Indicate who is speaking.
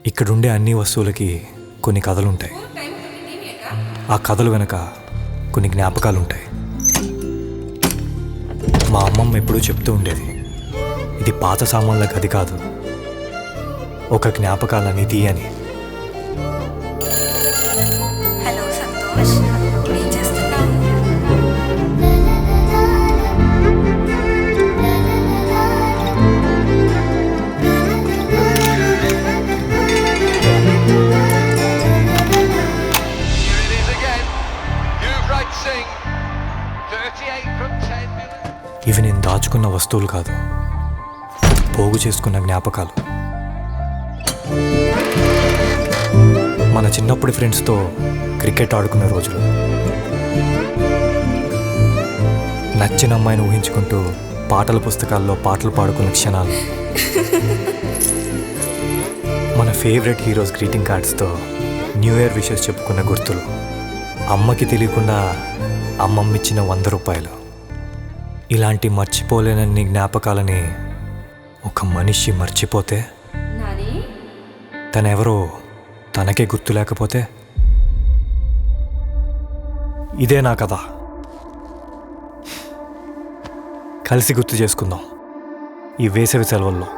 Speaker 1: ఇక్కడుండే అన్ని వస్తువులకి కొన్ని కథలుంటాయి. ఆ కథలు వెనక కొన్ని జ్ఞాపకాలు ఉంటాయి. మా అమ్మమ్మ ఎప్పుడూ చెప్తూ ఉండేది, ఇది పాత సామాన్ల గది కాదు, ఒక జ్ఞాపకాల నిధి అని.
Speaker 2: హలో సంతోష్, ఏం చేస్తున్నావు?
Speaker 1: ఇవి నేను దాచుకున్న వస్తువులు కాదు, పోగు చేసుకున్న జ్ఞాపకాలు. మన చిన్నప్పటి ఫ్రెండ్స్తో క్రికెట్ ఆడుకున్న రోజులు, నచ్చిన అమ్మాయిని ఊహించుకుంటూ పాటల పుస్తకాల్లో పాటలు పాడుకున్న క్షణాలు, మన ఫేవరెట్ హీరోస్ గ్రీటింగ్ కార్డ్స్తో న్యూ ఇయర్ విషెస్ చెప్పుకున్న గుర్తులు, అమ్మకి తెలియకుండా అమ్మమ్మ ఇచ్చిన 100 రూపాయలు. ఇలాంటి మర్చిపోలేనన్ని జ్ఞాపకాలని ఒక మనిషి మర్చిపోతే,
Speaker 2: నాని,
Speaker 1: తనెవరో తనకే గుర్తు లేకపోతే, ఇదే నా కథ. కలిసి గుర్తు చేసుకుందాం ఈ వేసవి సెలవుల్లో.